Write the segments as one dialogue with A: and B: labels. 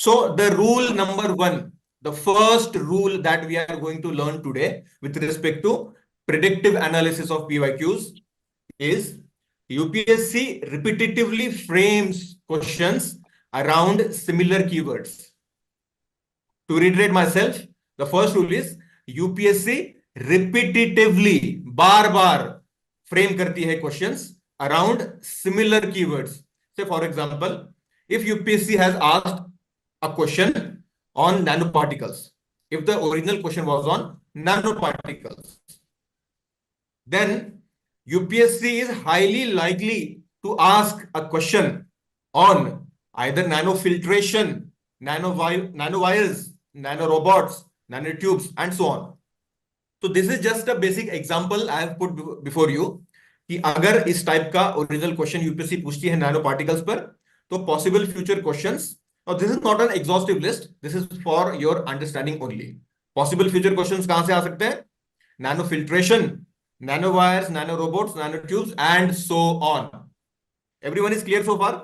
A: So the rule number one, the first rule that we are going to learn today with respect to predictive analysis of PYQs is UPSC repetitively frames questions around similar keywords. To reiterate myself, the first rule is UPSC repetitively bar bar frame करती है questions around similar keywords. Say for example, if UPSC has asked a question on nanoparticles, if the original question was on nanoparticles, then UPSC is highly likely to ask a question on either nanofiltration, nanowires, nanorobots, nanotubes, and so on. So this is just a basic example I have put before you कि अगर इस type का original question UPSC पूछती है nano particles पर, तो possible future questions, और this is not an exhaustive list, this is for your understanding only. Possible future questions कहां से आ सकते हैं? Nano filtration, nano wires, nano robots, nano tubes and so on. Everyone is clear so far?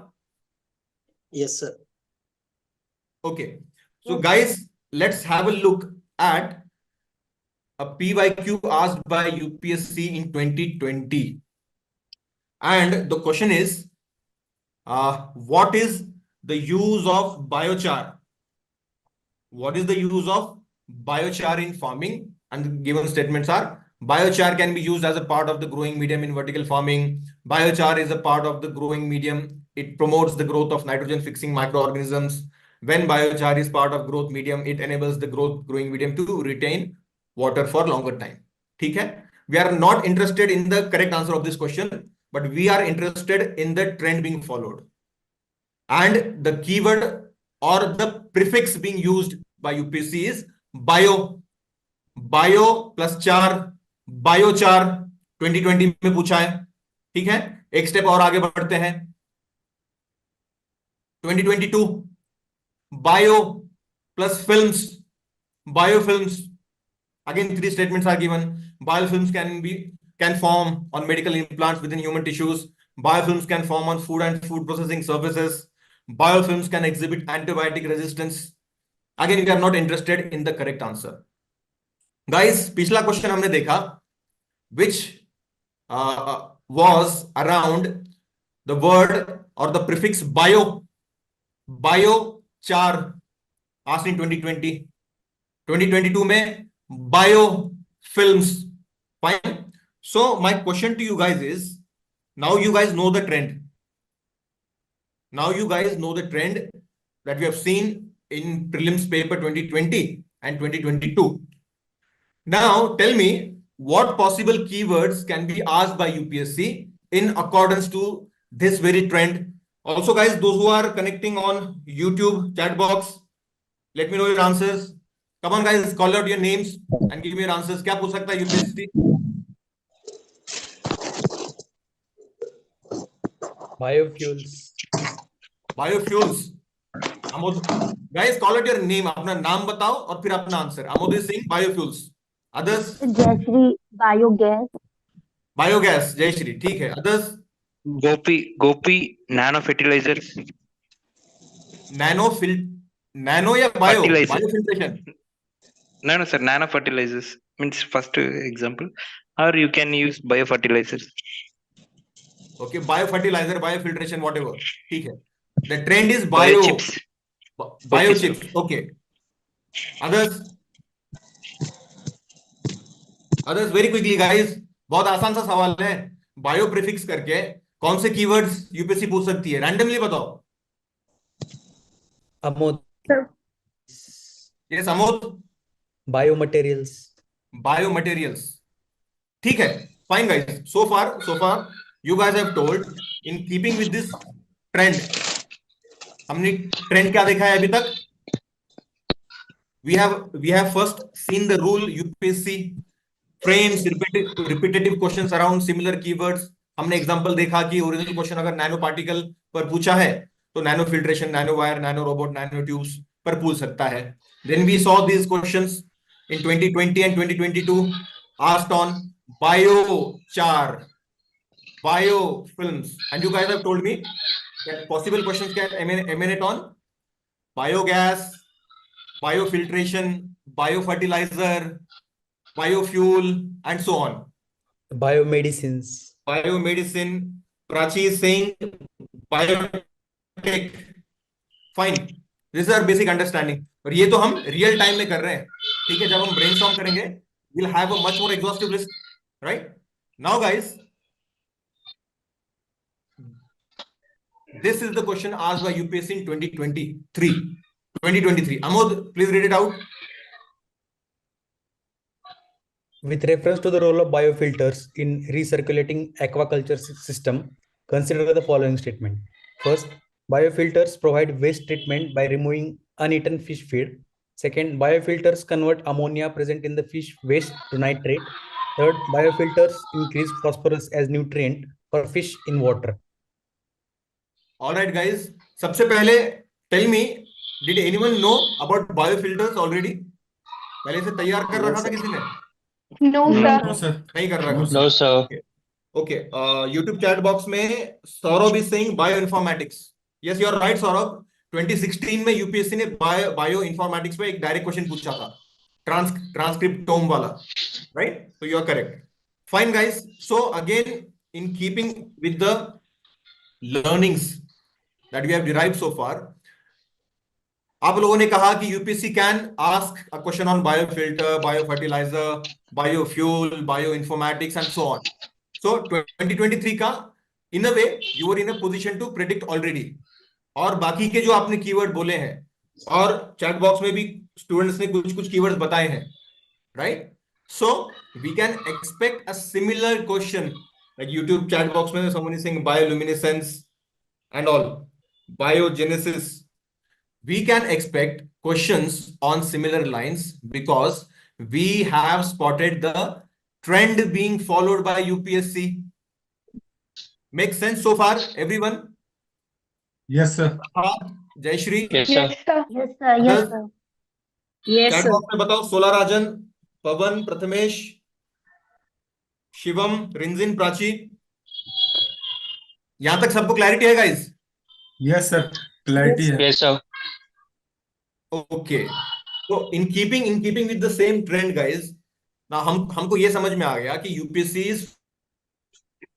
B: Yes, sir.
A: Okay, so guys, let's have a look at a PYQ asked by UPSC in 2020. And the question is, what is the use of biochar? What is the use of biochar in farming? And the given statements are: biochar can be used as a part of the growing medium in vertical farming. Biochar is a part of the growing medium. It promotes the growth of nitrogen fixing microorganisms. When biochar is part of growth medium, it enables the growing medium to retain water for longer time. ठीक है? We are not interested in the correct answer of this question, but we are interested in the trend being followed. And the keyword or the prefix being used by UPSC is bio. Bio plus char, biochar 2020 में पूछा है. ठीक है, एक step और आगे बढ़ते हैं. 2022 bio plus films, biofilms. Again, three statements are given. Biofilms can form on medical implants within human tissues. Biofilms can form on food and food processing surfaces. Biofilms can exhibit antibiotic resistance. Again, we are not interested in the correct answer. Guys, पिछला question हमने देखा which was around the word or the prefix bio. Biochar asked in 2020. 2022 में biofilms. Fine. So my question to you guys is, now you guys know the trend. Now you guys know the trend that we have seen in prelims paper 2020 and 2022. Now tell me what possible keywords can be asked by UPSC in accordance to this very trend. Also guys, those who are connecting on YouTube chat box, let me know your answers. Come on guys, call out your names and give me your answers. क्या पूछ सकता है UPSC?
C: Biofuels.
A: Biofuels. Amod, guys, call out your name. अपना नाम बताओ और फिर अपना आंसर. Amod is saying biofuels. Others?
D: Jayashree biogas.
A: Biogas. Jayashree. ठीक है. Others?
E: गोपी nano fertilizers.
A: Nano या bio?
E: Fertilizer.
A: Biofiltration.
E: No, sir. Nano fertilizers means first example, or you can use biofertilizers.
A: Okay, biofertilizer, biofiltration, whatever. ठीक है. The trend is bio.
E: Biochips.
A: Biochips. Okay. Others? Others, very quickly guys. बहुत आसान सा सवाल है. Bio prefix करके कौन से कीवर्ड्स यूपीएससी पूछ सकती है? रैंडमली बताओ.
C: Amod.
A: Yes, Amod.
C: Biomaterials.
A: Biomaterials. ठीक है. Fine guys. So far you guys have told, in keeping with this trend, हमने ट्रेंड क्या देखा है अभी तक? We have first seen the rule UPSC frames repetitive questions around similar keywords. हमने example देखा कि ओरिजिनल क्वेश्चन अगर नैनो पार्टिकल पर पूछा है तो nano filtration, nano wire, nano robot, nano tubes पर पूछ सकता है. Then we saw these questions in 2020 and 2022 asked on biochar, biofilms, and you guys have told me that possible questions can emanate on biogas, biofiltration, biofertilizer, biofuel, and so on.
C: Biomedicines.
A: Biomedicine. Prachi is saying biotech. Fine. This is our basic understanding. और ये तो हम real time में कर रहे हैं. ठीक है, जब हम ब्रेनस्टॉर्म करेंगे, we'll have a much more exhaustive list, right? Now, guys, this is the question asked by UPSC in 2023. 2023. Amod, please read it out.
C: With reference to the role of biofilters in recirculating aquaculture system, consider the following statement. First, biofilters provide waste treatment by removing uneaten fish feed. Second, biofilters convert ammonia present in the fish waste to nitrate. Third, biofilters increase phosphorus as nutrient for fish in water.
A: All right, guys. सबसे पहले tell me, did anyone know about biofilters already? पहले से तैयार कर रखा था किसी ने?
D: No, sir.
F: No, sir.
A: नहीं कर रखा.
E: No, sir.
A: Okay. YouTube chat box में Saurabh is saying bioinformatics. Yes, you are right, Saurabh. 2016 में UPSC ने bioinformatics पे एक direct question पूछा था. Transcriptome वाला. Right? So you are correct. Fine, guys. So again, in keeping with the learnings that we have derived so far, आप लोगों ने कहा कि UPSC can ask a question on biofilter, biofertiliser, biofuel, bioinformatics and so on. So 2023 का in a way you are in a position to predict already. और बाकी के जो आपने कीवर्ड बोले हैं और चैट बॉक्स में भी स्टूडेंट्स ने कुछ कुछ कीवर्ड्स बताए हैं, right? So we can expect a similar question like YouTube chat box में someone is saying bioluminescence and all, biogenesis. We can expect questions on similar lines because we have spotted the trend being followed by UPSC. Makes sense so far, everyone?
F: Yes, sir.
A: Jayashri,
E: Yes, sir.
D: Yes, sir.
G: Yes, sir. Yes,
A: others?
G: sir.
B: Yes,
A: Chat
B: sir.
A: box में बताओ. सोला राजन, पवन, प्रथमेश, शिवम, रिंजिन, प्राची. यहां तक सबको clarity है guys?
F: Yes, sir. Clarity है.
E: Yes, sir.
A: Okay. So in keeping with the same trend, guys, now हमको ये समझ में आ गया कि UPSC is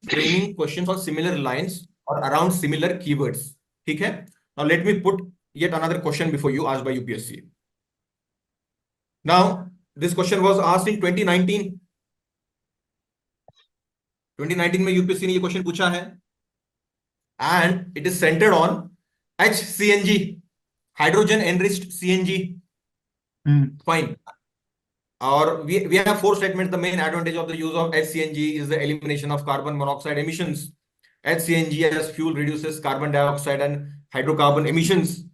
A: framing questions on similar lines or around similar keywords. ठीक है? Now let me put yet another question before you asked by UPSC. Now this question was asked in 2019. 2019 में UPSC ने ये क्वेश्चन पूछा है and it is centered on HCNG, hydrogen enriched CNG. Fine. Or we have four statements. The main advantage of the use of HCNG is the elimination of carbon monoxide emissions. HCNG as fuel reduces carbon dioxide and hydrocarbon emissions.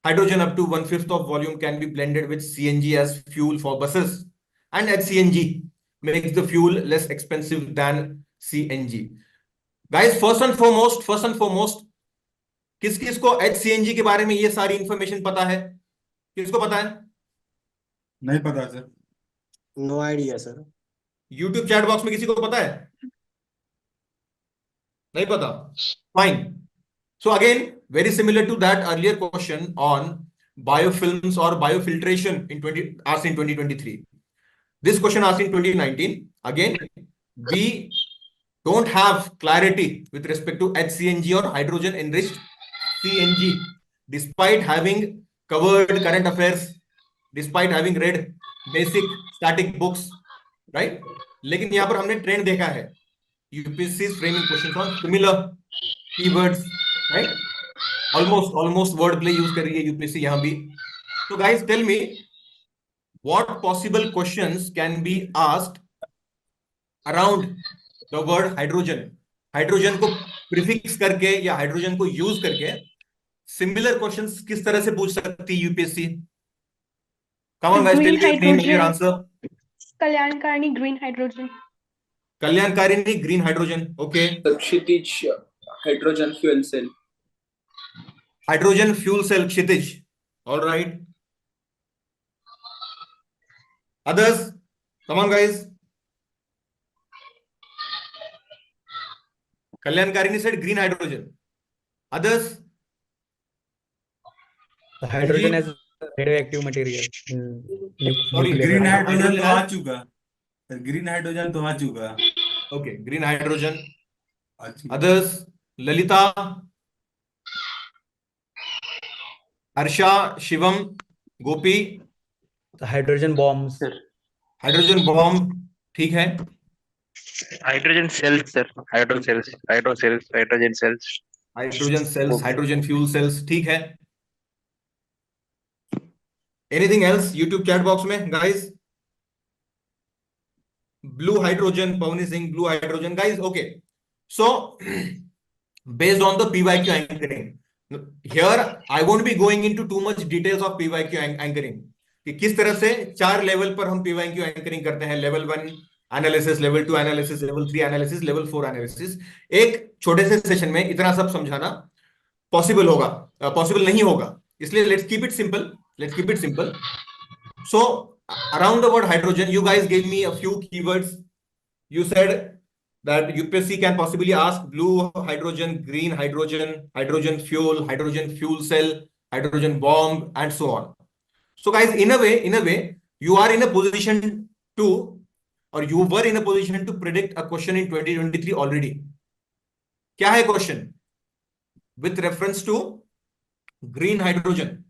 A: Hydrogen up to 1/5 of volume can be blended with CNG as fuel for buses. And HCNG makes the fuel less expensive than CNG. Guys, first and foremost, किस को HCNG के बारे में ये सारी information पता है? किसको पता है?
F: नहीं पता sir.
B: No idea, sir.
A: YouTube chat box में किसी को पता है? नहीं पता? Fine. So again, very similar to that earlier question on biofilms or biofiltration asked in 2023. This question asked in 2019. Again, we don't have clarity with respect to HCNG or hydrogen enriched CNG, despite having covered current affairs, despite having read basic static books, right? लेकिन यहाँ पर हमने trend देखा है. UPSC is framing questions on similar keywords, right? Almost word play use कर रही है UPSC यहाँ भी. So guys, tell me what possible questions can be asked around the word hydrogen. Hydrogen को प्रीफिक्स करके या हाइड्रोजन को यूज करके सिमिलर क्वेश्चंस किस तरह से पूछ सकती है UPSC? Come on guys, tell me your name and your answer.
D: Kalyankarni green hydrogen.
A: Kalyankarini green hydrogen. Okay.
H: Kshitij hydrogen fuel cell.
A: Hydrogen fuel cell Kshitij. All right. Others, come on guys. Kalyankarini said green hydrogen. Others?
C: The hydrogen as a radioactive material in
A: Sorry,
C: nuclear
F: green
C: reactor.
F: Hydrogen तो आ
A: Hydrogen
F: चुका green hydrogen तो आ चुका
A: Okay, green hydrogen.
F: आ चुका
A: Others, Lalita, Harsha, Shivam, Gopi,
C: The hydrogen bombs.
E: Sir.
A: hydrogen bomb. ठीक है.
E: Hydrogen cells, sir. Hydrogen cells, hydrogen cells.
A: Hydrogen cells,
E: Okay.
A: hydrogen fuel cells. ठीक है. Anything else? YouTube chat box में, guys. Blue hydrogen, Pavani Singh, blue hydrogen, guys. Okay. So, based on the PYQ anchoring, here I won't be going into too much details of PYQ anchoring. कि किस तरह से 4 level पर हम PYQ anchoring करते हैं, level 1 analysis, level 2 analysis, level 3 analysis, level 4 analysis. एक छोटे से सेशन में इतना सब समझाना पॉसिबल नहीं होगा, इसलिए let's keep it simple. So around the word hydrogen, you guys gave me a few keywords. You said that UPSC can possibly ask blue hydrogen, green hydrogen, hydrogen fuel cell, hydrogen bomb, and so on. So guys, in a way, you are in a position to, or you were in a position to predict a question in 2023 already. क्या है question? With reference to green hydrogen.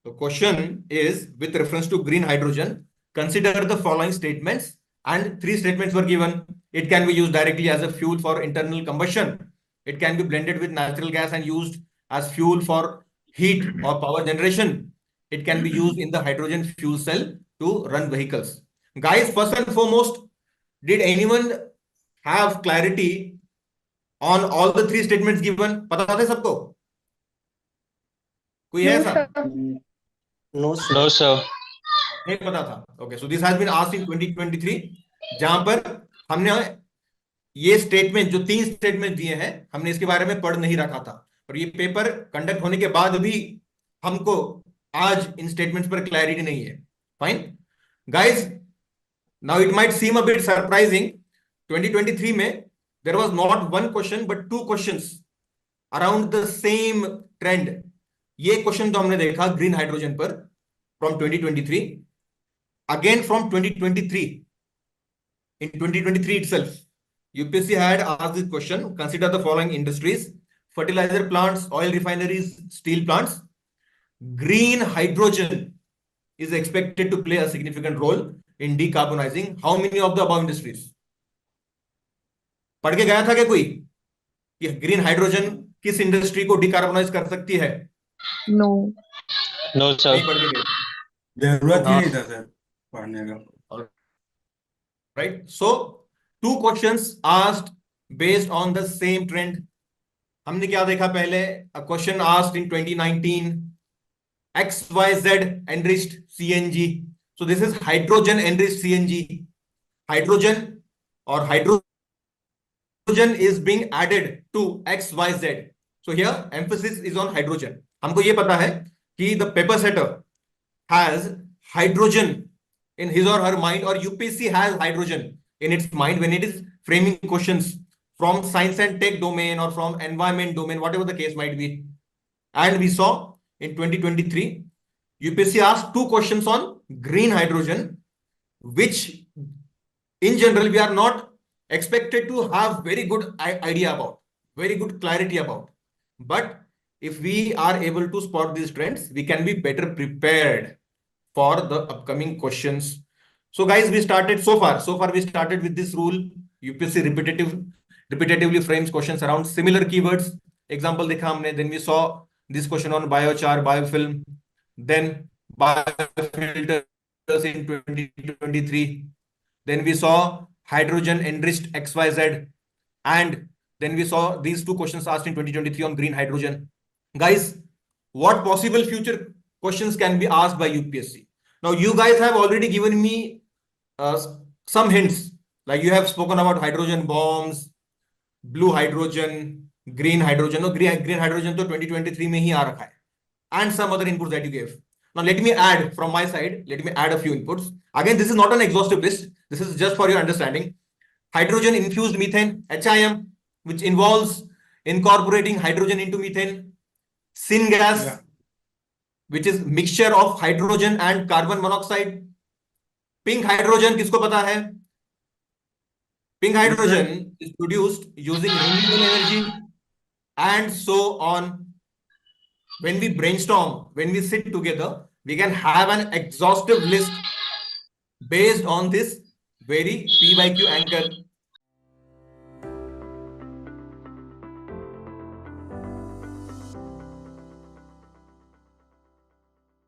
A: The question is with reference to green hydrogen, consider the following statements, and 3 statements were given. It can be used directly as a fuel for internal combustion. It can be blended with natural gas and used as fuel for heat or power generation. It can be used in the hydrogen fuel cell to run vehicles. Guys, first and foremost, did anyone have clarity on all the 3 statements given? पता था सबको? कोई है
D: No,
A: ऐसा?
D: sir.
B: No, sir.
E: No, sir.
A: नहीं पता था. Okay, so this has been asked in 2023, जहां पर हमने ये स्टेटमेंट, जो 3 स्टेटमेंट दिए हैं, हमने इसके बारे में पढ़ नहीं रखा था, और ये पेपर कंडक्ट होने के बाद भी हमको आज इन स्टेटमेंट्स पर क्लैरिटी नहीं है. Fine guys, now it might seem a bit surprising. 2023 में there was not 1 question but 2 questions around the same trend. ये क्वेश्चन तो हमने देखा ग्रीन हाइड्रोजन पर from 2023, again from 2023, in 2023 itself, UPSC had asked this question. Consider the following industries: fertilizer plants, oil refineries, steel plants. Green hydrogen is expected to play a significant role in decarbonizing how many of the above industries? पढ़ के गया था क्या कोई कि green hydrogen किस industry को decarbonise कर सकती है?
D: No.
E: No, sir.
A: नहीं पढ़ के गए.
F: जरूरत ही नहीं था सर पढ़ने का
A: Right? So, 2 questions asked based on the same trend. हमने क्या देखा पहले? A question asked in 2019, XYZ enriched CNG. So this is hydrogen enriched CNG. Hydrogen or hydrogen is being added to XYZ. So here emphasis is on hydrogen. हमको ये पता है कि the paper setter has hydrogen in his or her mind, or UPSC has hydrogen in its mind when it is framing questions from science and tech domain or from environment domain, whatever the case might be. And we saw in 2023, UPSC asked 2 questions on green hydrogen, which in general we are not expected to have very good idea about, very good clarity about. But if we are able to spot these trends, we can be better prepared for the upcoming questions. So guys, we started so far we started with this rule. UPSC repetitively frames questions around similar keywords. Example देखा हमने. Then we saw this question on biochar, biofilm, then biofilters in 2023. Then we saw hydrogen enriched XYZ, and then we saw these 2 questions asked in 2023 on green hydrogen. Guys, what possible future questions can be asked by UPSC? Now, you guys have already given me some hints, like you have spoken about hydrogen bombs, blue hydrogen, green hydrogen. No, green hydrogen to 2023 में ही आ रखा है, and some other inputs that you gave. Now, let me add from my side, let me add a few inputs. Again, this is not an exhaustive list. This is just for your understanding. Hydrogen infused methane, HIM, which involves incorporating hydrogen into methane. Syngas, which is mixture of hydrogen and carbon monoxide. Pink hydrogen किसको पता है? Pink hydrogen is produced using renewable energy and so on. When we brainstorm, when we sit together, we can have an exhaustive list based on this very PYQ anchor